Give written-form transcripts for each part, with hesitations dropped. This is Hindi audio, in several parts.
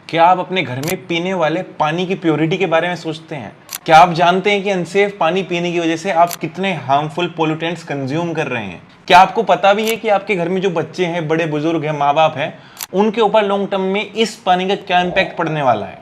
क्या आप अपने घर में पीने वाले पानी की प्योरिटी के बारे में सोचते हैं? क्या आप जानते हैं कि अनसेफ पानी पीने की वजह से आप कितने हार्मफुल पोल्यूटेंट्स कंज्यूम कर रहे हैं? क्या आपको पता भी है कि आपके घर में जो बच्चे हैं, बड़े बुजुर्ग हैं, माँ बाप हैं, उनके ऊपर लॉन्ग टर्म में इस पानी का क्या इंपैक्ट पड़ने वाला है?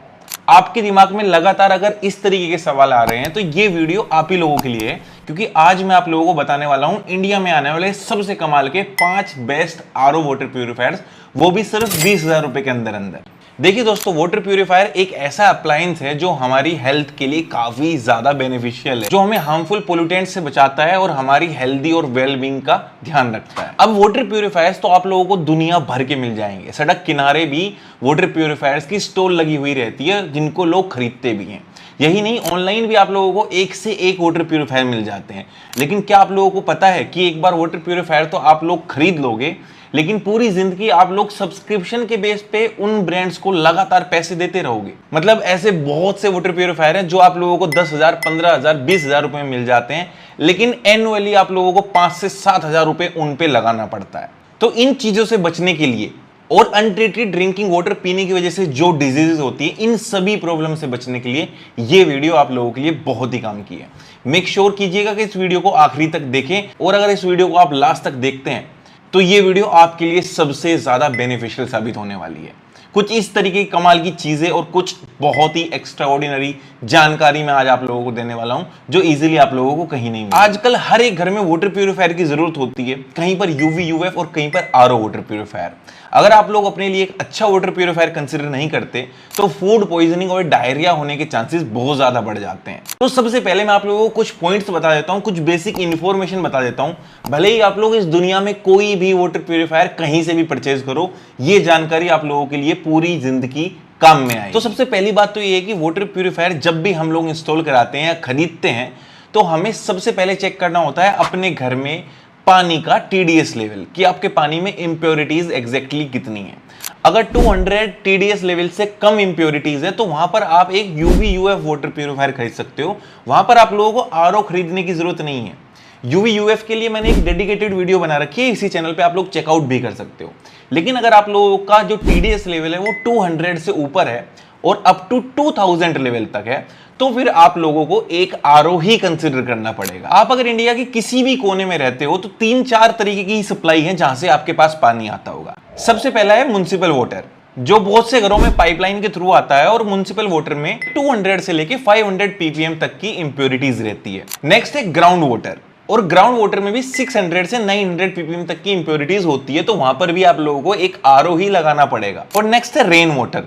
आपके दिमाग में लगातार अगर इस तरीके के सवाल आ रहे हैं तो ये वीडियो आप ही लोगों के लिए है, क्योंकि आज मैं आप लोगों को बताने वाला हूं इंडिया में आने वाले सबसे कमाल के 5 बेस्ट आरओ वाटर प्यूरिफायर्स, वो भी सिर्फ 20,000 रुपए के अंदर अंदर। देखिए दोस्तों, वाटर प्यूरिफायर एक ऐसा अप्लायंस है जो हमारी हेल्थ के लिए काफी ज्यादा बेनिफिशियल है, जो हमें हार्मफुल पोल्यूटेंट से बचाता है और हमारी हेल्दी और वेलबींग का ध्यान रखता है। अब वाटर प्यूरिफायर्स तो आप लोगों को दुनिया भर के मिल जाएंगे, सड़क किनारे भी वाटर प्यूरिफायर्स की स्टॉल लगी हुई रहती है जिनको लोग खरीदते भी हैं। यही नहीं, ऑनलाइन भी आप लोगों को एक से एक वाटर प्यूरिफायर मिल जाते हैं। लेकिन क्या आप लोगों को पता है कि एक बार वाटर प्यूरिफायर तो आप लोग खरीद लोगे, लेकिन पूरी जिंदगी आप लोग सब्सक्रिप्शन के बेस पे उन ब्रांड्स को लगातार पैसे देते रहोगे। मतलब ऐसे बहुत से वाटर प्यूरिफायर हैं जो आप लोगों को 10,000, 15,000, 20,000 रुपए में मिल जाते हैं, लेकिन एनुअली आप लोगों को 5 से 7,000 रुपए उन पे लगाना पड़ता है। तो इन चीजों से बचने के लिए और अनट्रीटेड ड्रिंकिंग वाटर पीने की वजह से जो डिजीजेस होती है, इन सभी प्रॉब्लम से बचने के लिए ये वीडियो आप लोगों के लिए बहुत ही काम की है। मेक श्योर कीजिएगा कि इस वीडियो को आखिरी तक देखें, और अगर इस वीडियो को आप लास्ट तक देखते हैं तो ये वीडियो आपके लिए सबसे ज्यादा बेनिफिशियल साबित होने वाली है। कुछ इस तरीके की कमाल की चीजें और कुछ बहुत ही एक्स्ट्राऑर्डिनरी जानकारी मैं आज आप लोगों को देने वाला हूं, जो इजीली आप लोगों को कहीं नहीं मिलेगी। आजकल हर एक घर में वाटर प्यूरिफायर की जरूरत होती है, कहीं पर यूवी यूएफ और कहीं पर आरओ वाटर प्यूरिफायर। अगर आप लोग अपने लिए एक अच्छा वाटर प्यूरिफायर कंसीडर नहीं करते तो फूड पॉइजनिंग और डायरिया होने के चांसेस बहुत ज्यादा बढ़ जाते हैं। तो सबसे पहले मैं आप लोगों को कुछ पॉइंट्स बता देता हूं, कुछ बेसिक इंफॉर्मेशन बता देता हूं। भले ही आप लोग इस दुनिया में कोई भी वाटर प्यूरिफायर कहीं से भी परचेज करो, ये जानकारी आप लोगों के लिए पूरी जिंदगी काम में आए। तो सबसे पहली बात तो ये है कि वाटर प्यूरिफायर जब भी हम लोग इंस्टॉल कराते हैं या खरीदते हैं तो हमें सबसे पहले चेक करना होता है अपने घर में पानी का टीडीएस लेवल, कि आपके पानी में इंप्योरिटीज एग्जैक्टली कितनी है। अगर 200 टीडीएस लेवल से कम इंप्योरिटीज है तो वहां पर आप एक यूवी यूएफ वाटर प्यूरिफायर खरीद सकते हो। वहां पर आप लोगों को आरओ खरीदने की जरूरत नहीं है। यूवी यूएफ के लिए मैंने एक डेडिकेटेड वीडियो बना रखी है, इसी चैनल पे आप लोग चेकआउट भी कर सकते हो। लेकिन अगर आप लोगों का जो टीडीएस लेवल है वो 200 से ऊपर है और अप टू 2000 लेवल तक है, तो फिर आप लोगों को एक आरओ ही कंसिडर करना पड़ेगा। आप अगर इंडिया के किसी भी कोने में रहते हो तो 3-4 तरीके की सप्लाई है जहां से आपके पास पानी आता होगा। सबसे पहला है म्युनिसिपल वाटर, जो बहुत से घरों में पाइपलाइन के थ्रू आता है, और म्युनिसिपल वाटर में 200 से लेके 500 ppm तक की इंप्योरिटीज रहती है। नेक्स्ट है ग्राउंड वाटर, और ग्राउंड वाटर में भी 600 से 900 ppm तक की इंप्योरिटीज होती है, तो वहां पर भी आप लोगों को एक आरओ ही लगाना पड़ेगा। और नेक्स्ट है रेन वाटर।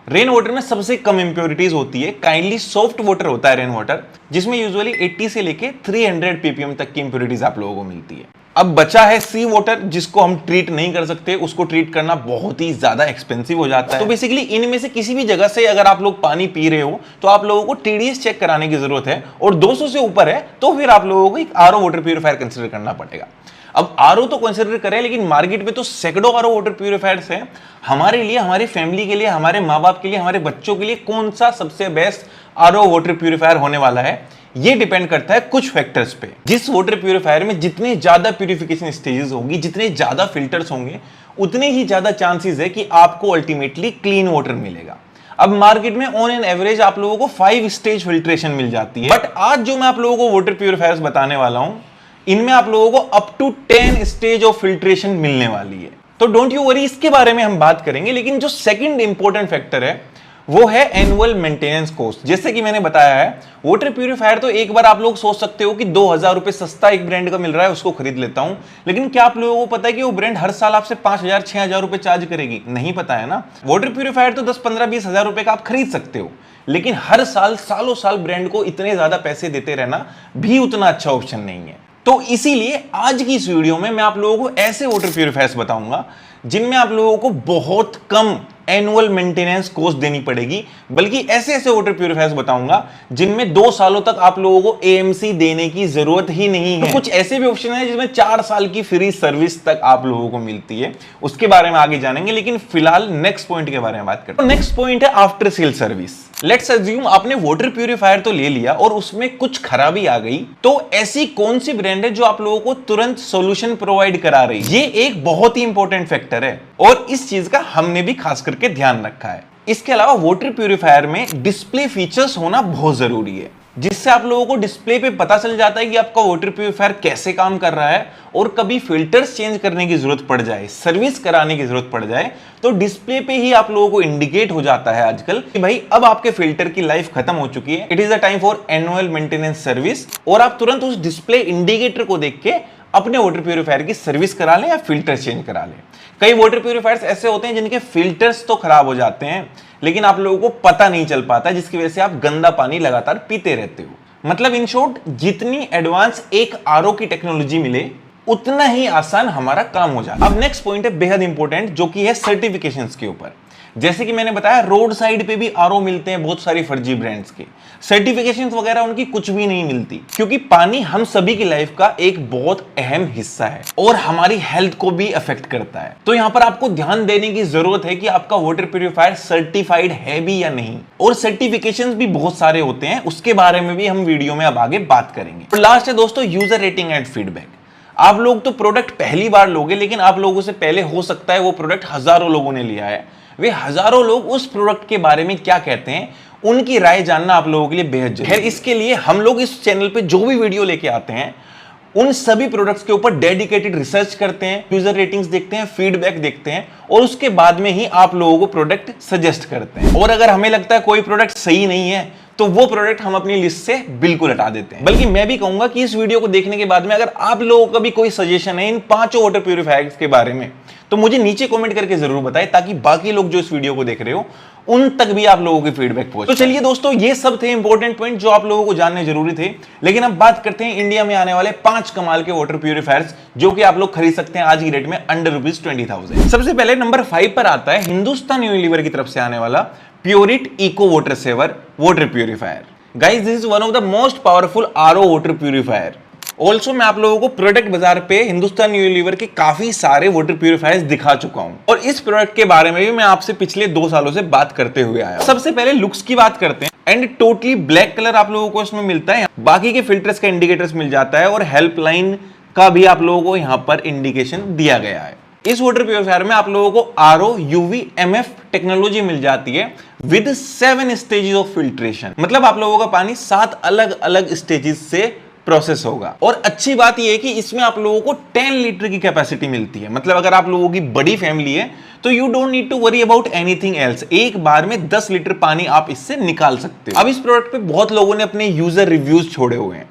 रेन वाटर में सबसे कम इंप्योरिटीज होती है, काइंडली सॉफ्ट वाटर होता है रेन वाटर, जिसमें यूजुअली 80 से लेके 300 ppm तक की इंप्योरिटीज आप लोगों को मिलती है। अब बचा है सी वाटर, जिसको हम ट्रीट नहीं कर सकते, उसको ट्रीट करना बहुत ही ज्यादा एक्सपेंसिव हो जाता है। तो बेसिकली इनमें से किसी भी जगह से अगर आप लोग पानी पी रहे हो तो आप लोगों को टीडीएस चेक कराने की जरूरत है, और 200 से ऊपर है तो फिर आप लोगों को एक आरओ वाटर प्यूरिफायर कंसिडर करना पड़ेगा। अब आरओ तो कंसिडर करें, लेकिन मार्केट में तो सैकड़ों आरओ वाटर प्यूरिफायर्स हैं। हमारे लिए, हमारी फैमिली के लिए, हमारे माँ बाप के लिए, हमारे बच्चों के लिए कौन सा सबसे बेस्ट आरओ वाटर प्यूरिफायर होने वाला है, ये डिपेंड करता है कुछ फैक्टर्स पे। जिस वाटर प्यूरिफायर में जितने ज्यादा प्यूरिफिकेशन स्टेजेस होंगी, जितने ज्यादा फिल्टर्स होंगे, उतने ही ज्यादा चांसेस है कि आपको अल्टीमेटली क्लीन वाटर मिलेगा। अब मार्केट में ऑन एन एवरेज आप लोगों को 5 स्टेज फिल्ट्रेशन मिल जाती है, बट आज जो मैं आप लोगों को वाटर प्यूरिफायर्स बताने वाला हूं, इनमें आप लोगों को up to 10 stage of filtration मिलने वाली है। तो डोंट यू वरी, इसके बारे में हम बात करेंगे। लेकिन जो सेकंड इंपॉर्टेंट फैक्टर है वो है एनुअल मेंटेनेंस कॉस्ट। जैसे कि मैंने बताया है, वाटर प्यूरिफायर तो एक बार आप लोग सोच सकते हो कि 2,000 रुपए सस्ता एक ब्रांड का मिल रहा है, उसको खरीद लेता हूं। लेकिन क्या आप लोगों को पता है कि वो ब्रांड हर साल आपसे 5,000, 6,000 रुपए चार्ज करेगी? नहीं पता है ना। वाटर प्यूरिफायर तो 10, 15, 20,000 रुपए का आप खरीद सकते हो, लेकिन हर साल सालों साल ब्रांड को इतने ज्यादा पैसे देते रहना भी उतना अच्छा ऑप्शन नहीं है। तो इसीलिए आज की इस वीडियो में मैं आप लोगों को ऐसे वाटर प्यूरिफायर्स बताऊंगा जिनमें आप लोगों को बहुत कम एनुअल मेंटेनेंस कॉस्ट देनी पड़ेगी, बल्कि ऐसे ऐसे वाटर प्यूरिफायर्स बताऊंगा जिनमें 2 सालों तक आप लोगों को एएमसी देने की जरूरत ही नहीं है। तो कुछ ऐसे भी ऑप्शन है जिसमें 4 साल की फ्री सर्विस तक आप लोगों को मिलती है, उसके बारे में आगे जानेंगे। लेकिन फिलहाल नेक्स्ट पॉइंट के बारे में बात करते हैं। नेक्स्ट पॉइंट है after sale service. Let's assume आपने वाटर प्यूरिफायर तो ले लिया और उसमें कुछ खराबी आ गई, तो ऐसी कौन सी ब्रांड है जो आप लोगों को तुरंत सॉल्यूशन प्रोवाइड करा रही है? ये एक बहुत ही इंपॉर्टेंट फैक्टर है और इस चीज का हमने भी खास करके ध्यान रखा है। इसके अलावा वाटर प्यूरिफायर में डिस्प्ले फीचर्स होना बहुत जरूरी है, जिससे आप लोगों को डिस्प्ले पे पता चल जाता है कि आपका वाटर प्यूरिफायर कैसे काम कर रहा है, और कभी फिल्टर्स चेंज करने की जरूरत पड़ जाए, सर्विस कराने की जरूरत पड़ जाए, तो डिस्प्ले पे ही आप लोगों को इंडिकेट हो जाता है आजकल कि भाई अब आपके फिल्टर की लाइफ खत्म हो चुकी है, it is the time for annual maintenance service. और आप तुरंत उस डिस्प्ले इंडिकेटर को देख के अपने वाटर प्यूरिफायर की सर्विस करा लें या फिल्टर चेंज करा लें। कई वाटर प्यूरिफायर्स ऐसे होते हैं जिनके फिल्टर्स तो खराब हो जाते हैं, लेकिन आप लोगों को पता नहीं चल पाता, जिसकी वजह से आप गंदा पानी लगातार पीते रहते हो। मतलब इन शॉर्ट, जितनी एडवांस एक आरओ की टेक्नोलॉजी मिले उतना ही आसान हमारा काम हो जाए। अब नेक्स्ट पॉइंट है बेहद इंपॉर्टेंट, जो कि है सर्टिफिकेशंस के ऊपर। जैसे कि मैंने बताया, रोड साइड पे भी आरओ मिलते हैं बहुत सारी फर्जी ब्रांड्स के, सर्टिफिकेशंस वगैरह उनकी कुछ भी नहीं मिलती, क्योंकि पानी हम सभी की लाइफ का एक बहुत अहम हिस्सा है और हमारी हेल्थ को भी अफेक्ट करता है। तो यहां पर आपको ध्यान देने की जरूरत है कि आपका वाटर प्यूरिफायर सर्टिफाइड है भी या नहीं, और सर्टिफिकेशंस भी बहुत सारे होते हैं, उसके बारे में भी हम वीडियो में अब आगे बात करेंगे। और लास्ट है दोस्तों, यूजर रेटिंग एंड फीडबैक। आप लोग तो प्रोडक्ट पहली बार लोगे, लेकिन आप लोगों से पहले हो सकता है वो प्रोडक्ट हजारों लोगों ने लिया है, वे हजारों लोग उस प्रोडक्ट के बारे में क्या कहते हैं, उनकी राय जानना आप लोगों के लिए बेहद जरूरी है। इसके लिए हम लोग इस चैनल पे जो भी वीडियो लेके आते हैं, उन सभी प्रोडक्ट्स के ऊपर डेडिकेटेड रिसर्च करते हैं, यूजर रेटिंग्स देखते हैं, फीडबैक देखते हैं, और उसके बाद में ही आप लोगों को प्रोडक्ट सजेस्ट करते हैं। और अगर हमें लगता है कोई प्रोडक्ट सही नहीं है, तो वो प्रोडक्ट हम अपनी लिस्ट से बिल्कुल हटा देते हैं। बल्कि मैं भी कहूंगा कि इस वीडियो को देखने के बाद में अगर आप लोगों का भी कोई सजेशन है इन 5 वाटर प्यूरिफायर्स के बारे में, तो मुझे नीचे कमेंट करके जरूर बताएं, ताकि बाकी लोग जो इस वीडियो को देख रहे हो उन तक भी आप लोगों की फीडबैक पहुंचे। तो चलिए दोस्तों, ये सब थे इंपॉर्टेंट पॉइंट जो आप लोगों को जानने जरूरी थे। लेकिन अब बात करते हैं इंडिया में आने वाले 5 कमाल के वाटर प्यूरिफायर्स, जो कि आप लोग खरीद सकते हैं आज की डेट में अंडर ₹20,000। सबसे पहले नंबर 5 पर आता है हिंदुस्तान यूनिलीवर की तरफ से आने वाला Pureit eco water saver water purifier. Guys, this is one of the most powerful RO water purifier. Also मैं आप लोगों को प्रोडक्ट बाजार पे हिंदुस्तान यूनिलीवर के काफी सारे वाटर प्यूरिफायर्स दिखा चुका हूं, और इस प्रोडक्ट के बारे में भी मैं आपसे पिछले 2 सालों से बात करते हुए आया हूं। सबसे पहले लुक्स की बात करते हैं, एंड टोटली ब्लैक कलर आप लोगों को इसमें मिलता है। बाकी के फिल्टर्स का इंडिकेटर्स मिल जाता है, और हेल्पलाइन का भी आप लोगों को यहां पर इंडिकेशन दिया गया है। इस वाटर प्यूरिफायर में आप लोगों को आरओ यूवी एमएफ टेक्नोलॉजी मिल जाती है विद 7 स्टेजेस ऑफ फिल्ट्रेशन। मतलब आप लोगों का पानी 7 अलग अलग स्टेजेस से प्रोसेस होगा। और अच्छी बात यह है कि इसमें आप लोगों को 10 लीटर की कैपेसिटी मिलती है। मतलब अगर आप लोगों की बड़ी फैमिली है तो you don't need to worry about anything else, एक बार में 10 लीटर पानी आप इससे निकाल सकते हो। अब इस प्रोडक्ट पे बहुत लोगों ने अपने यूजर रिव्यूज छोड़े हुए हैं।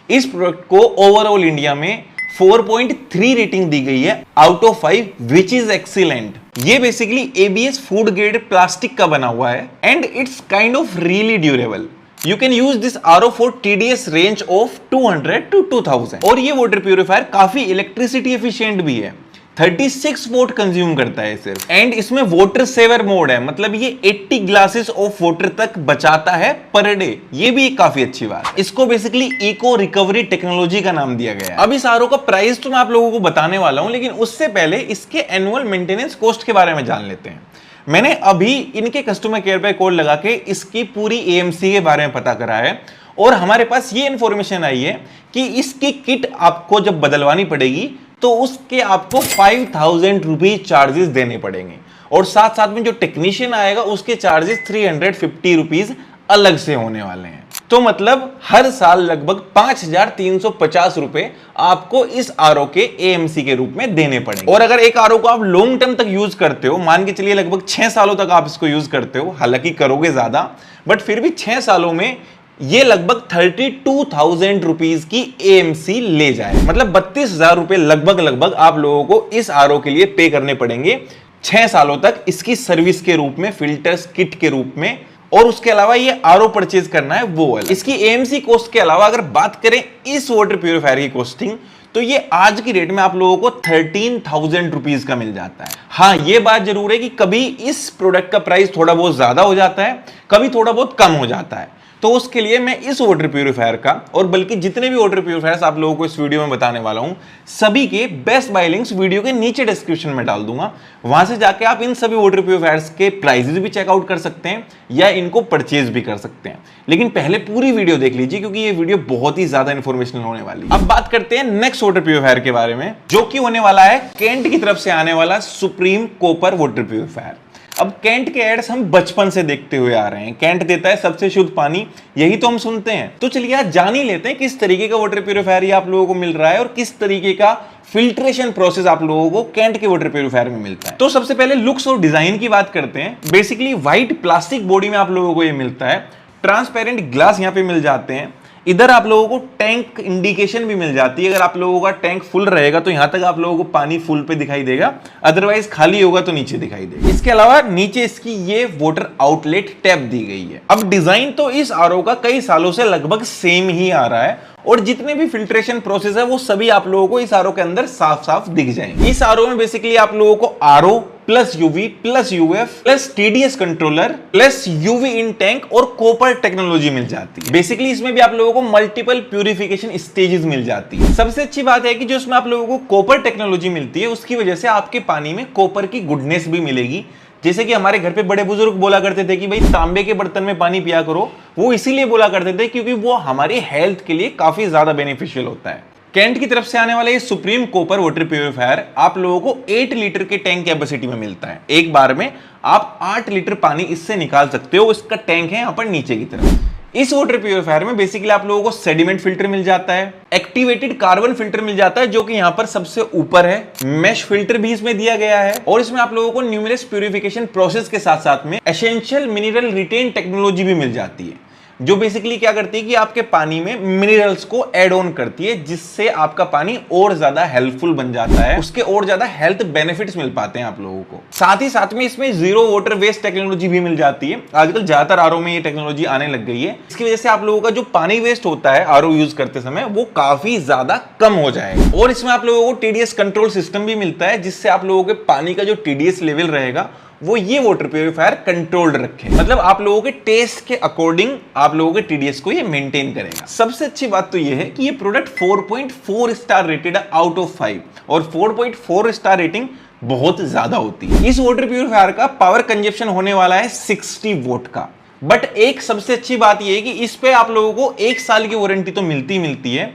इस प्रोडक्ट को ओवरऑल इंडिया में 4.3 रेटिंग दी गई है out of 5, which is excellent. ये basically ABS food grade plastic का बना हुआ है, and it's kind of really durable. You can use this RO for TDS range of 200 to 2000। और ये वाटर प्यूरिफायर काफी इलेक्ट्रिसिटी एफिशिएंट भी है, 36 वोट कंज्यूम करता है सिर्फ। एंड इसमें वाटर सेवर मोड है, मतलब ये 80 ग्लासेस ऑफ वाटर तक बचाता है पर डे। ये भी काफी अच्छी बात। इसको बेसिकली इको रिकवरी टेक्नोलॉजी का नाम दिया गया है। अब इस आरओ का प्राइस तो मैं आप लोगों को बताने वाला हूं, लेकिन उससे पहले इसके एनुअल मेंटेनेंस कॉस्ट के बारे में जान लेते हैं। मैंने अभी इनके कस्टमर केयर पे कॉल लगा के इसकी पूरी एएमसी के बारे में पता करा है, और हमारे पास ये इंफॉर्मेशन आई है कि इसकी किट आपको जब बदलवानी पड़ेगी तो उसके आपको 5,000 रुपीज चार्जेस देने पड़ेंगे, और साथ साथ में जो टेक्नीशियन आएगा उसके चार्जेस 350 रुपीज अलग से होने वाले हैं। तो मतलब हर साल लगभग 5,350 रुपए आपको इस आरओ के एएमसी के रूप में देने पड़ेंगे। और अगर एक आरओ को आप लॉन्ग टर्म तक यूज करते हो, मान के चलिए लगभग 6 सालों तक आप इसको यूज करते हो, हालांकि करोगे ज्यादा, बट फिर भी 6 सालों में ये लगभग 32,000 रुपीज की एएमसी ले जाए। मतलब 32,000 रुपए लगभग आप लोगों को इस आरओ के लिए पे करने पड़ेंगे 6 सालों तक, इसकी सर्विस के रूप में, फिल्टर्स किट के रूप में, और उसके अलावा ये आरओ परचेज करना है वो वाला। इसकी एएमसी कॉस्ट के अलावा अगर बात करें इस वाटर प्यूरिफायर की कॉस्टिंग, तो ये आज की रेट में आप लोगों को 13,000 रुपीज का मिल जाता है। हाँ, ये बात जरूर है कि कभी इस प्रोडक्ट का प्राइस थोड़ा बहुत ज्यादा हो जाता है, कभी थोड़ा बहुत कम हो जाता है। तो उसके लिए मैं इस वाटर प्यूरिफायर का, और बल्कि जितने भी वाटर प्यूरिफायर्स आप लोगों को इस वीडियो में बताने वाला हूं, सभी के बेस्ट बाय लिंक्स वीडियो के नीचे डिस्क्रिप्शन में डाल दूंगा। वहां से जाके आप इन सभी वाटर प्यूरिफायर्स के प्राइसेस भी चेकआउट कर सकते हैं या इनको परचेज भी कर सकते हैं। लेकिन पहले पूरी वीडियो देख लीजिए, क्योंकि ये वीडियो बहुत ही ज्यादा इंफॉर्मेशनल होने वाली है। अब बात करते हैं नेक्स्ट वाटर प्यूरिफायर के बारे में, जो कि होने वाला है केंट की तरफ से आने वाला सुप्रीम कॉपर वाटर प्यूरिफायर। अब कैंट के एड्स हम बचपन से देखते हुए आ रहे हैं, कैंट देता है सबसे शुद्ध पानी, यही तो हम सुनते हैं। तो चलिए आज जान ही लेते हैं किस तरीके का वाटर प्यूरिफायर ये आप लोगों को मिल रहा है और किस तरीके का फिल्ट्रेशन प्रोसेस आप लोगों को कैंट के वाटर प्यूरिफायर में मिलता है। तो सबसे पहले लुक्स और डिजाइन की बात करते हैं। बेसिकली व्हाइट प्लास्टिक बॉडी में आप लोगों को ये मिलता है, ट्रांसपेरेंट ग्लास यहाँ पे मिल जाते हैं, इधर आप लोगों को टैंक इंडिकेशन भी मिल जाती है। अगर आप लोगों का टैंक फुल रहेगा तो यहां तक आप लोगों को पानी फुल पे दिखाई देगा, अदरवाइज खाली होगा तो नीचे दिखाई देगा। इसके अलावा नीचे इसकी ये वाटर आउटलेट टैप दी गई है। अब डिजाइन तो इस आरओ का कई सालों से लगभग सेम ही आ रहा है और जितने भी फिल्ट्रेशन प्रोसेस है वो सभी आप लोगों को इस आरओ के अंदर साफ साफ दिख जाएंगे। इस आरओ में बेसिकली आप लोगों को RO plus UV plus UF plus TDS controller plus UV in tank और कॉपर टेक्नोलॉजी मिल जाती है। बेसिकली इसमें भी आप लोगों को मल्टीपल प्यूरिफिकेशन स्टेजेस मिल जाती है। सबसे अच्छी बात है कि जो इसमें आप लोगों को कॉपर टेक्नोलॉजी मिलती है उसकी वजह से आपके पानी में कॉपर की गुडनेस भी मिलेगी। जैसे कि हमारे घर पे बड़े बुजुर्ग बोला करते थे कि भाई तांबे के बर्तन में पानी पिया करो, वो इसीलिए बोला करते थे क्योंकि वो हमारे हेल्थ के लिए काफी ज्यादा बेनिफिशियल होता है। कैंट की तरफ से आने वाला ये सुप्रीम कॉपर वाटर प्यूरिफायर आप लोगों को 8 लीटर के टैंक कैपेसिटी में मिलता है। एक बार में आप 8 लीटर पानी इससे निकाल सकते हो। इसका टैंक है यहाँ पर नीचे की तरफ। इस वाटर प्यूरिफायर में बेसिकली आप लोगों को सेडिमेंट फिल्टर मिल जाता है, एक्टिवेटेड कार्बन फिल्टर मिल जाता है जो कि यहाँ पर सबसे ऊपर है, मैश फिल्टर भी इसमें दिया गया है और इसमें आप लोगों को न्यूमरस प्यूरिफिकेशन प्रोसेस के साथ साथ में एसेंशियल मिनरल रिटेन टेक्नोलॉजी भी मिल जाती है जो बेसिकली क्या करती है कि आपके पानी में मिनरल्स को ऐड ऑन करती है जिससे आपका पानी और ज्यादा हेल्पफुल बन जाता है, उसके और ज्यादा हेल्थ बेनिफिट्स मिल पाते हैं आप लोगों को। साथ ही साथ में इसमें जीरो वाटर वेस्ट टेक्नोलॉजी भी मिल जाती है। आजकल ज्यादातर आरओ में ये टेक्नोलॉजी आने लग गई है। इसकी वजह से आप लोगों का जो पानी वेस्ट होता है आरओ यूज करते समय वो काफी ज्यादा कम हो जाएगा। और इसमें आप लोगों को टीडीएस कंट्रोल सिस्टम भी मिलता है जिससे आप लोगों के पानी का जो टीडीएस लेवल रहेगा वो ये वाटर प्यूरिफायर कंट्रोल्ड रखे, मतलब आप लोगों के टेस्ट के अकॉर्डिंग आप लोगों के टीडीएस को ये मेंटेन करेगा। सबसे अच्छी बात तो ये है कि ये प्रोडक्ट 4.4 स्टार रेटेड है आउट ऑफ 5 और 4.4 स्टार रेटिंग बहुत ज्यादा होती है। इस वाटर प्यूरिफायर का पावर कंजप्शन होने वाला है 60 वोट का। बट एक सबसे अच्छी बात यह है कि इस पे आप लोगों को 1 साल की वारंटी तो मिलती है,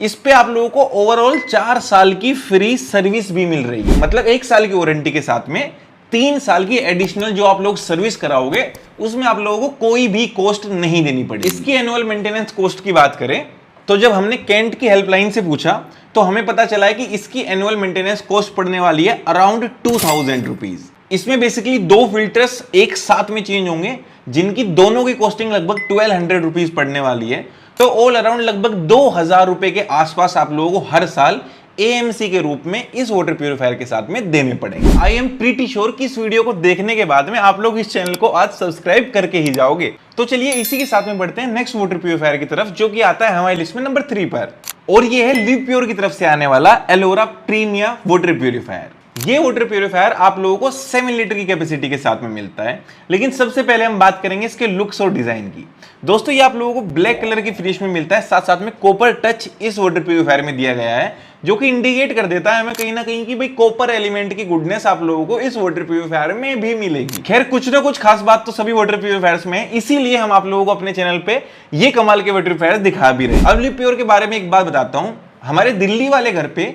इस पे आप लोगों को ओवरऑल 4 साल की फ्री सर्विस भी मिल रही है। मतलब 1 साल की वारंटी के साथ में 3 साल की एडिशनल जो आप लोग सर्विस कराओगे उसमें आप लोगों को कोई भी कॉस्ट नहीं देनी पड़ेगी। इसकी एनुअल मेंटेनेंस कॉस्ट की बात करें तो जब हमने कैंट की हेल्पलाइन से पूछा तो हमें पता चला है कि इसकी एनुअल मेंटेनेंस कॉस्ट पड़ने वाली है अराउंड 2000 रुपीज। इसमें बेसिकली 2 फिल्टर्स एक साथ में चेंज होंगे जिनकी दोनों की कॉस्टिंग लगभग 1200 रुपीज पड़ने वाली है। तो ऑल अराउंड लगभग 2000 रुपए के आसपास आप लोगों को हर साल एएमसी के रूप में इस वाटर प्यूरिफायर के साथ में देने पड़ेंगे। आई एम प्रीटी श्योर कि इस वीडियो को देखने के बाद में आप लोग इस चैनल को आज सब्सक्राइब करके ही जाओगे। तो चलिए इसी के साथ में बढ़ते हैं नेक्स्ट वाटर प्यूरिफायर की तरफ जो कि आता है हमारी लिस्ट में नंबर 3 पर, और ये है लिव प्योर की तरफ से आने वाला एलोरा प्रीमिया वाटर प्यूरिफायर। ये वाटर प्यूरिफायर आप लोगों को 7 लीटर की कैपेसिटी के साथ में मिलता है। लेकिन सबसे पहले हम बात करेंगे इसके लुक्स और डिजाइन की। दोस्तों ये आप लोगों को ब्लैक कलर की फिनिश में मिलता है, साथ साथ में कॉपर टच इस वाटर प्यूरिफायर में दिया गया है जो कि इंडिकेट कर देता है हमें कहीं ना कहीं कि भाई कॉपर एलिमेंट की गुडनेस आप लोगों को इस वाटर प्यूरिफायर में भी मिलेगी। खैर कुछ ना कुछ खास बात तो सभी वाटर प्यूरिफायर्स में है, इसीलिए हम आप लोगों को अपने चैनल पे ये कमाल के वाटर प्यूरिफायर दिखा भी रहे हैं। अब लिव प्योर के बारे में एक बात बताता हूं, हमारे दिल्ली वाले घर पे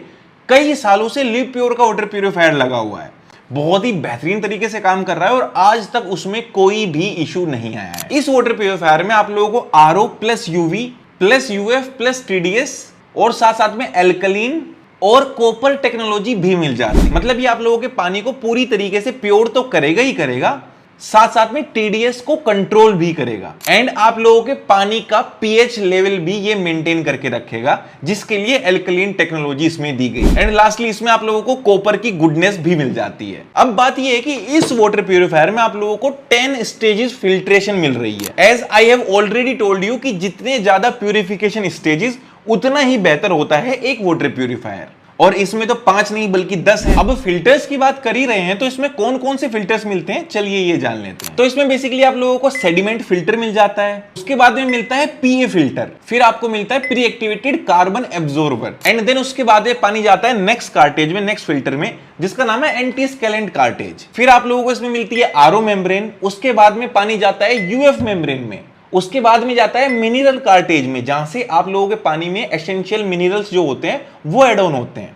कई सालों से लिव प्योर का वाटर प्यूरिफायर लगा हुआ है, बहुत ही बेहतरीन तरीके से काम कर रहा है और आज तक उसमें कोई भी इशू नहीं आया है। इस वाटर प्यूरिफायर में आप लोगों को RO plus UV plus UF plus TDS और साथ साथ में एल्कलीन और कॉपर टेक्नोलॉजी भी मिल जाती है। मतलब ये आप लोगों के पानी को पूरी तरीके से प्योर तो करेगा ही करेगा, साथ साथ में टीडीएस को कंट्रोल भी करेगा एंड आप लोगों के पानी का पीएच लेवल भी ये मेंटेन करके रखेगा जिसके लिए एल्कलीन टेक्नोलॉजी इसमें दी गई। एंड लास्टली इसमें आप लोगों को कॉपर की गुडनेस भी मिल जाती है। अब बात ये है कि इस वाटर प्यूरिफायर में आप लोगों को 10 स्टेजेस फिल्ट्रेशन मिल रही है। As I have already told you कि जितने ज्यादा प्यूरिफिकेशन स्टेजेस उतना ही बेहतर होता है एक वाटर प्यूरिफायर, और इसमें तो 5 नहीं बल्कि 10 है। अब फिल्टर्स की बात कर ही रहे हैं तो इसमें कौन कौन से फिल्टर्स मिलते हैं चलिए ये जान लेते हैं। तो इसमें बेसिकली आप लोगों को सेडिमेंट फिल्टर मिल जाता है, उसके बाद में मिलता है पीए फिल्टर, फिर आपको मिलता है pre activated carbon absorber and then उसके बाद पानी जाता है नेक्स्ट कार्टेज में, नेक्स्ट फिल्टर में जिसका नाम है एंटी स्केलेंट कार्टेज। फिर आप लोगों को इसमें मिलती है आरओ मेम्ब्रेन, उसके बाद में पानी जाता है यूएफ मेम्ब्रेन में, उसके बाद में जाता है मिनरल कार्टेज में जहां से आप लोगों के पानी में एसेंशियल मिनरल्स जो होते हैं वो एड ऑन होते हैं।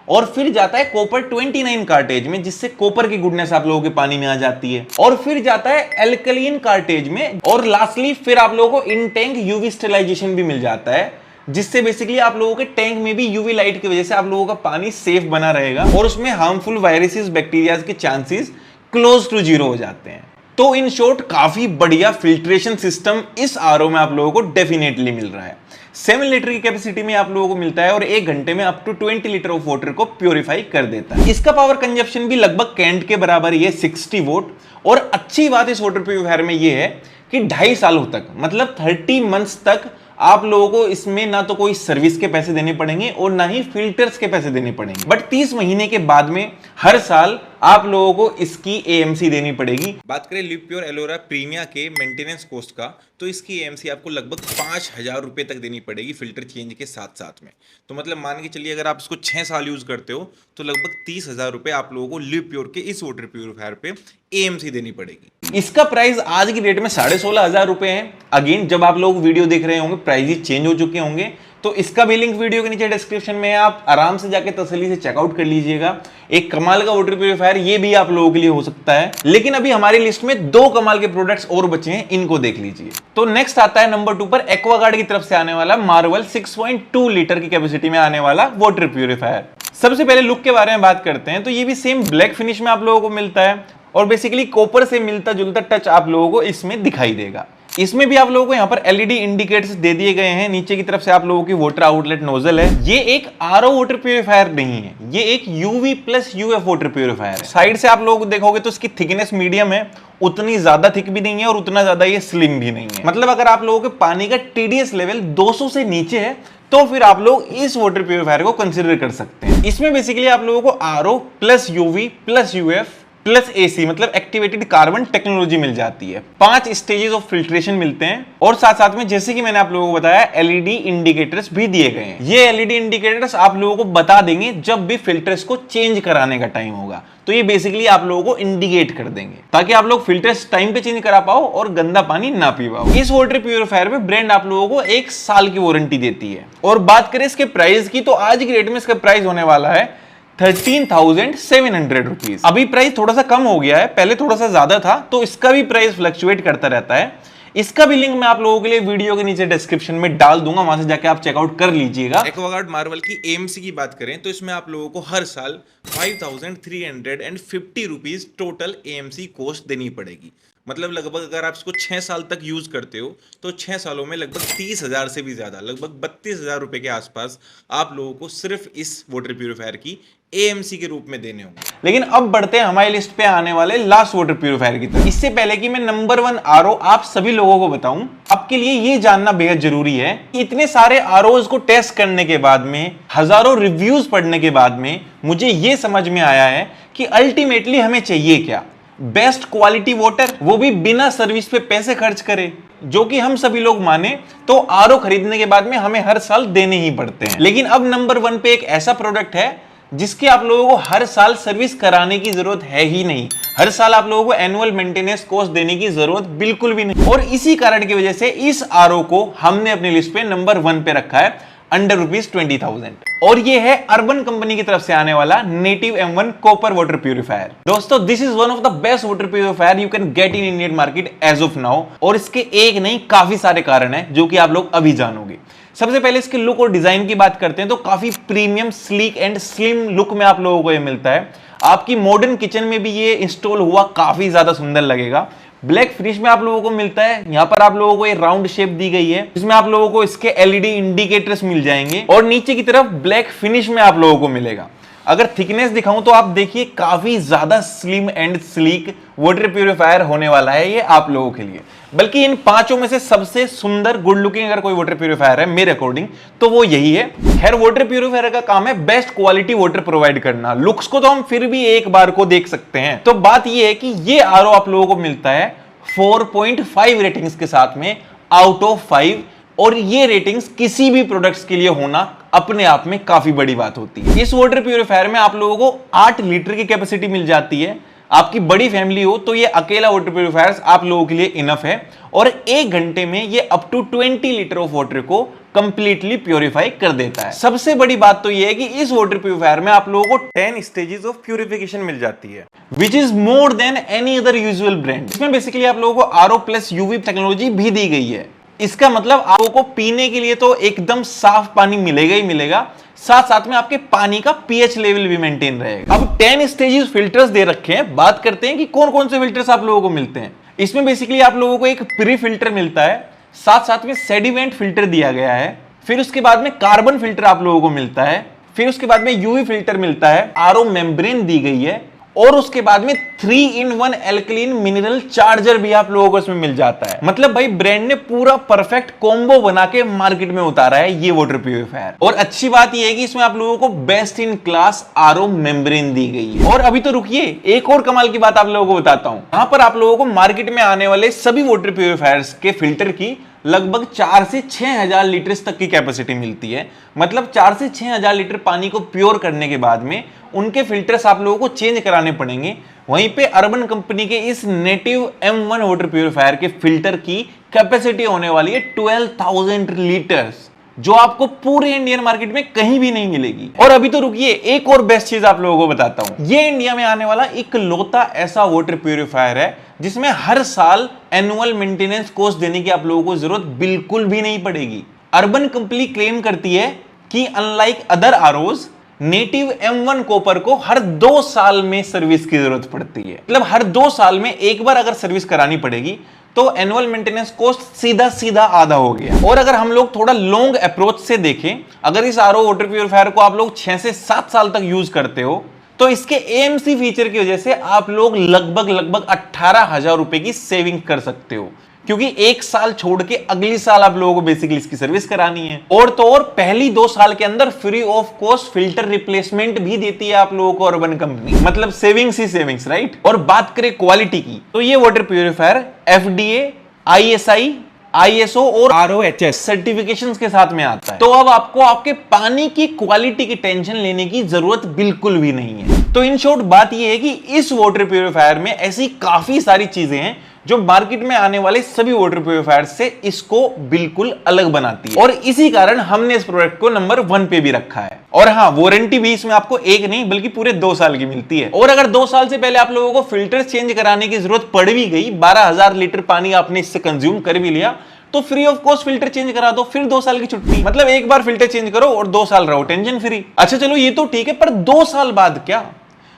और फिर जाता है कॉपर 29 कार्टेज में, जिससे कॉपर की गुडनेस आप लोगों के पानी में आ जाती है, और फिर जाता है एल्कलीन कार्टेज में, और लास्टली फिर आप लोगों को इन टैंक यूवी स्टेरिलाइजेशन भी मिल जाता है, जिससे बेसिकली आप लोगों के टैंक में भी यूवी लाइट की वजह से आप लोगों का पानी सेफ बना रहेगा और उसमें हार्मफुल वायरसेस बैक्टीरिया के चांसेस क्लोज टू जीरो हो जाते हैं। तो इन शॉर्ट काफी बढ़िया फिल्ट्रेशन सिस्टम इस आरओ में आप लोगों को डेफिनेटली मिल रहा है। 7 लीटर की कैपेसिटी में आप लोगों को मिलता है और 1 घंटे में up to 20 litre of water को प्योरीफाई कर देता है। इसका पावर कंजप्शन भी लगभग कैंट के बराबर ही है, 60 वोट। और अच्छी बात इस वाटर प्योरीफायर में ये है कि 2.5 सालों तक, मतलब 30 मंथ्स तक आप लोगों को इसमें ना तो कोई सर्विस के पैसे देने पड़ेंगे और ना ही फिल्टर्स के पैसे देने पड़ेंगे। बट 30 महीने के बाद में हर साल आप लोगों को इसकी एएमसी देनी पड़ेगी। बात करें लिव प्योर एलोवेरा प्रीमिया के मेंटेनेंस कॉस्ट का, तो इसकी एएमसी आपको लगभग 5,000 रुपए तक देनी पड़ेगी फिल्टर चेंज के साथ साथ में। तो मतलब मान के चलिए अगर आप इसको 6 साल यूज करते हो तो लगभग 30,000 रुपए आप लोगों को लिव प्योर के इस वाटर प्योरीफायर पे एएमसी देनी पड़ेगी। इसका प्राइस आज की डेट में 16,500 रुपए है। अगेन जब आप लोग वीडियो देख रहे होंगे प्राइस चेंज हो चुके होंगे, तो इसका भी लिंक वीडियो के नीचे डिस्क्रिप्शन में है, आप आराम से जाके तसल्ली से चेकआउट कर लीजिएगा। एक कमाल का वाटर प्यूरीफायर ये भी आप लोगों के लिए हो सकता है। लेकिन अभी हमारी लिस्ट में 2 कमाल के प्रोडक्ट्स और बचे हैं, इनको देख लीजिए। तो नेक्स्ट आता है नंबर 2 पर एक्वागार्ड की तरफ से आने वाला मार्वल 6.2 लीटर की कैपेसिटी में आने वाला वाटर प्यूरीफायर। सबसे पहले लुक के बारे में बात करते हैं, तो ये भी सेम ब्लैक फिनिश में आप लोगों को मिलता है और बेसिकली कॉपर से मिलता जुलता टच आप लोगों को इसमें दिखाई देगा। इसमें भी आप लोगों को यहाँ पर एलईडी इंडिकेटर्स दे दिए गए हैं। नीचे की तरफ से आप लोगों की वाटर आउटलेट नोजल है। ये एक आरओ वाटर प्यूरीफायर नहीं है, ये एक UV plus UF water purifier है। साइड से आप लोग देखोगे तो इसकी थिकनेस मीडियम है, उतनी ज्यादा थिक भी नहीं है और उतना ज्यादा ये स्लिम भी नहीं है। मतलब अगर आप लोगों के पानी का टीडीएस लेवल 200 से नीचे है तो फिर आप लोग इस वाटर प्यूरीफायर को कंसिडर कर सकते हैं। इसमें बेसिकली आप लोगों को RO plus UV plus UF plus AC मतलब एक्टिवेटेड कार्बन टेक्नोलॉजी मिल जाती है। 5 स्टेजेस ऑफ फिल्ट्रेशन मिलते हैं और साथ साथ में जैसे कि मैंने आप लोगों को बताया एलईडी इंडिकेटर्स भी दिए गए हैं। ये एलईडी इंडिकेटर्स आप लोगों को बता देंगे जब भी फिल्टर्स को चेंज कराने का टाइम होगा, तो ये बेसिकली आप लोगों को इंडिकेट कर देंगे ताकि आप लोग फिल्टर्स टाइम पे चेंज करा पाओ और गंदा पानी ना पी पाओ। इस वाटर प्यूरीफायर में ब्रांड आप लोगों को 1 साल की वारंटी देती है। और बात करें इसके प्राइस की, तो आज की डेट में इसका प्राइस होने वाला है 13,700 रुपीज। अभी प्राइस थोड़ा सा कम हो गया है, पहले थोड़ा सा ज्यादा था, तो इसका भी प्राइस फ्लक्चुएट करता रहता है। इसका भी लिंक मैं आप लोगों के लिए वीडियो के नीचे डिस्क्रिप्शन में डाल दूंगा, वहां से जाके आप चेकआउट कर लीजिएगा। एक्वागार्ड मार्वल की एएमसी की बात करें तो इसमें आप लोगों को हर साल 5,350 रुपीज टोटल एएमसी कॉस्ट देनी पड़ेगी। मतलब लगभग अगर आप इसको 6 साल तक यूज करते हो तो 6 सालों में लगभग 30,000 से भी ज्यादा, लगभग 32,000 रुपए के आसपास आप लोगों को सिर्फ इस वाटर प्यूरीफायर की एएमसी के रूप में देने होंगे। लेकिन अब बढ़ते हैं हमारी लिस्ट पे आने वाले लास्ट वाटर प्यूरीफायर की तरफ। इससे पहले कि मैं नंबर 1 आरओ आप सभी लोगों को बताऊं, आपके लिए ये जानना बेहद जरूरी है कि इतने सारे आरओज को टेस्ट करने के बाद में, हजारों रिव्यूज पढ़ने के बाद में मुझे ये समझ में आया है कि अल्टीमेटली हमें चाहिए क्या। बेस्ट क्वालिटी वाटर, वो भी बिना सर्विस पे पैसे खर्च करे, जो कि हम सभी लोग माने तो आरओ खरीदने के बाद में हमें हर साल देने ही पड़ते हैं। लेकिन अब नंबर 1 पे एक ऐसा प्रोडक्ट है जिसकी आप लोगों को हर साल सर्विस कराने की जरूरत है ही नहीं। हर साल आप लोगों को एनुअल मेंटेनेंस कॉस्ट देने की जरूरत बिल्कुल भी नहीं। और इसी कारण की वजह से इस आरओ को हमने अपनी लिस्ट पे नंबर 1 पे रखा है अंडर ₹20,000। और ये है अर्बन कंपनी की तरफ से आने वाला native M1 copper water purifier. दोस्तों this is one of the best water purifier you can get in Indian market as of now. और इसके एक नहीं काफी सारे कारण हैं जो कि आप लोग अभी जानोगे। सबसे पहले इसके लुक और डिजाइन की बात करते हैं तो काफी premium sleek and slim look में आप लोगों को ये मिलता है। आपकी मॉडर्न किचन में भी ये इंस्टॉल हुआ काफी ज्यादा सुंदर लगेगा। ब्लैक फिनिश में आप लोगों को मिलता है। यहाँ पर आप लोगों को ये राउंड शेप दी गई है, जिसमें आप लोगों को इसके एलईडी इंडिकेटर्स मिल जाएंगे और नीचे की तरफ ब्लैक फिनिश में आप लोगों को मिलेगा। अगर थिकनेस दिखाऊं तो आप देखिए काफी ज्यादा slim and sleek water purifier होने वाला है ये आप लोगों के लिए। बल्कि इन 5 में से सबसे सुंदर गुड लुकिंग अगर कोई वाटर प्यूरीफायर है मेरे अकॉर्डिंग तो वो यही है। खैर वाटर प्यूरीफायर का काम है बेस्ट क्वालिटी वाटर प्रोवाइड करना। लुक्स को तो हम फिर भी एक बार को देख सकते हैं। तो बात ये है कि ये आरओ आप लोगों को मिलता है 4.5 रेटिंग्स के साथ में आउट ऑफ 5। और ये रेटिंग्स किसी भी प्रोडक्ट्स के लिए होना अपने आप में काफी बड़ी बात होती है। इस वाटर प्यूरीफायर में आप लोगों को 8 लीटर की कैपेसिटी मिल जाती है। आपकी बड़ी फैमिली हो तो ये अकेला वाटर प्यूरीफायर आप लोगों के लिए इनफ है। और 1 घंटे में ये up to 20 litre of water को कंप्लीटली प्योरीफाई कर देता है। सबसे बड़ी बात तो यह है कि इस वाटर प्यूरिफायर में आप लोगों को 10 स्टेजेस ऑफ प्यूरिफिकेशन मिल जाती है, which is more than any other usual brand. इसमें बेसिकली आप लोगों को आरओ प्लस यूवी टेक्नोलॉजी भी दी गई है। इसका मतलब आपको को पीने के लिए तो एकदम साफ पानी मिलेगा ही मिलेगा, साथ साथ में आपके पानी का पीएच लेवल भी मेंटेन रहेगा। अब 10 स्टेजेस फिल्टर्स दे रखे हैं, बात करते हैं कि कौन कौन से फिल्टर्स आप लोगों को मिलते हैं। इसमें बेसिकली आप लोगों को एक प्री फिल्टर मिलता है, साथ साथ में सेडिमेंट फिल्टर दिया गया है, फिर उसके बाद में कार्बन फिल्टर आप लोगों को मिलता है, फिर उसके बाद में यूवी फिल्टर मिलता है, आरओ मेम्ब्रेन दी गई है, और उसके बाद में 3-in-1 एल्कलीन मिनरल चार्जर भी आप लोगों को इसमें मिल जाता है। मतलब भाई ब्रांड ने पूरा परफेक्ट कॉम्बो बना के मार्केट में उतारा है ये वाटर प्यूरिफायर। और अच्छी बात ये है कि इसमें आप लोगों को best in class RO membrane दी गई है। और अभी तो रुकिए, एक और कमाल की बात आप लोगों को बताता हूं। यहां पर आप लोगों को मार्केट में आने वाले सभी वाटर प्यूरिफायर्स के फिल्टर की लगभग 4 से 6,000 लीटर तक की कैपेसिटी मिलती है। मतलब 4 से 6,000 लीटर पानी को प्योर करने के बाद में उनके फिल्टर्स आप लोगों को चेंज कराने पड़ेंगे। वहीं पे अर्बन कंपनी के इस नेटिव M1 वाटर प्यूरिफायर के फिल्टर की कैपेसिटी होने वाली है 12,000 लीटर्स, जो आपको पूरे इंडियन मार्केट में कहीं भी नहीं मिलेगी। और अभी तो रुकिए, एक और बेस्ट चीज आप लोगों को बताता हूं। ये इंडिया में आने वाला इकलौता ऐसा वाटर प्यूरिफायर है जिसमें हर साल एनुअल मेंटेनेंस कॉस्ट देने की आप लोगों को जरूरत बिल्कुल भी नहीं पड़ेगी। अर्बन कंपनी क्लेम करती है कि unlike other ROs, native M1 copper को हर 2 साल में सर्विस की जरूरत पड़ती है। मतलब हर 2 साल में एक बार अगर सर्विस करानी पड़ेगी तो एनुअल मेंटेनेंस कॉस्ट सीधा सीधा आधा हो गया। और अगर हम लोग थोड़ा लॉन्ग अप्रोच से देखें, अगर इस आरओ वाटर प्यूरिफायर को आप लोग 6 से 7 साल तक यूज करते हो तो इसके AMC फीचर की वजह से आप लोग लगभग 18,000 रुपए की सेविंग कर सकते हो, क्योंकि 1 साल छोड़ के अगली साल आप लोगों को बेसिकली इसकी सर्विस करानी है। और तो और पहली 2 साल के अंदर free of cost filter replacement भी देती है आप लोगों को अर्बन कंपनी। मतलब सेविंग्स ही सेविंग्स, राइट। और बात करें क्वालिटी की, तो ये water purifier FDA, ISI, ISO और RoHS सर्टिफिकेशंस के साथ में आता है। तो अब आपको आपके पानी की क्वालिटी की टेंशन लेने की जरूरत बिल्कुल भी नहीं है। तो इन शॉर्ट बात यह है कि इस वाटर प्यूरिफायर में ऐसी काफी सारी चीजें हैं जो मार्केट में आने वाले सभी वाटर प्यूरिफायर से इसको बिल्कुल अलग बनाती है। और इसी कारण हमने इस प्रोडक्ट को नंबर 1 पे भी रखा है। और हाँ, वारंटी भी इसमें आपको 1 नहीं बल्कि पूरे 2 साल की मिलती है। और अगर 2 साल से पहले आप लोगों को फिल्टर चेंज कराने की जरूरत पड़ भी गई, 12,000 लीटर पानी आपने इससे कंज्यूम कर भी लिया, तो free of cost filter change करा दो, फिर 2 साल की छुट्टी। मतलब एक बार फिल्टर चेंज करो और 2 साल रहो टेंशन फ्री। अच्छा चलो ये तो ठीक है, पर 2 साल बाद क्या?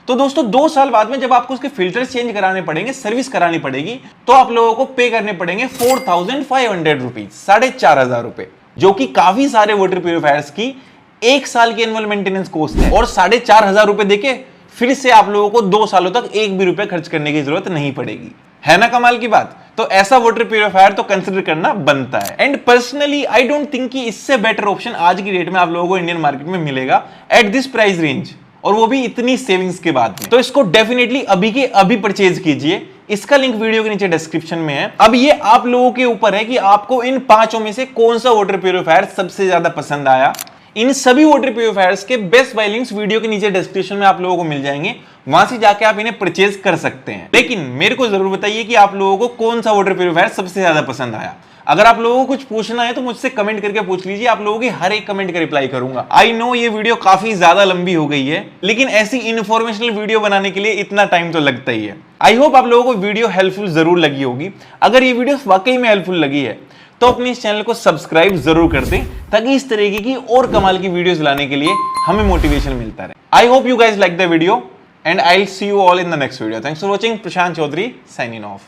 तो दोस्तों 2 साल बाद में जब आपको उसके फिल्टर चेंज कराने पड़ेंगे, सर्विस करानी पड़ेगी, तो आप लोगों को पे करने पड़ेंगे 4,500 रुपीज, 4,500 रुपए, जो कि काफी सारे वाटर प्यूरिफायर्स की 1 साल की एनुअल मेंटेनेंस कॉस्ट है। और 4,500 रुपए देके फिर से आप लोगों को 2 सालों तक 1 भी रुपए खर्च करने की जरूरत नहीं पड़ेगी। है ना कमाल की बात? तो ऐसा वाटर प्यूरिफायर तो कंसिडर करना बनता है। And personally I don't think कि इससे बेटर ऑप्शन आज की डेट में आप लोगों को इंडियन मार्केट में मिलेगा एट दिस प्राइस रेंज, और वो भी इतनी सेविंग्स के बाद में। तो इसको डेफिनेटली अभी के अभी परचेज कीजिए। इसका लिंक वीडियो के नीचे डिस्क्रिप्शन में है। अब ये आप लोगों के ऊपर है कि आपको इन 5 में से कौन सा वाटर प्यूरिफायर सबसे ज्यादा पसंद आया। इन सभी वाटर प्यूरिफायर्स के बेस्ट बाय लिंक्स वीडियो के नीचे डिस्क्रिप्शन में आप लोगों को मिल जाएंगे, वहां से जाके आप इन्हें परचेज कर सकते हैं। लेकिन मेरे को जरूर बताइए कि आप लोगों को कौन सा वाटर प्यूरिफायर सबसे ज्यादा पसंद आया। अगर आप लोगों को कुछ पूछना है तो मुझसे कमेंट करके पूछ लीजिए, आप लोगों की हर एक कमेंट का रिप्लाई करूंगा। आई नो ये वीडियो काफी ज्यादा लंबी हो गई है, लेकिन ऐसी इन्फॉर्मेशनल वीडियो बनाने के लिए इतना टाइम तो लगता ही है। आई होप आप लोगों को वीडियो हेल्पफुल जरूर लगी होगी। अगर ये वीडियो वाकई में हेल्पफुल लगी है तो अपने इस चैनल को सब्सक्राइब जरूर कर दें, ताकि इस तरीके की और कमाल की वीडियोस लाने के लिए हमें मोटिवेशन मिलता रहे। I hope you guys like the video and I will see you all in the next video. Thanks for watching. Prashant Chaudhary signing of.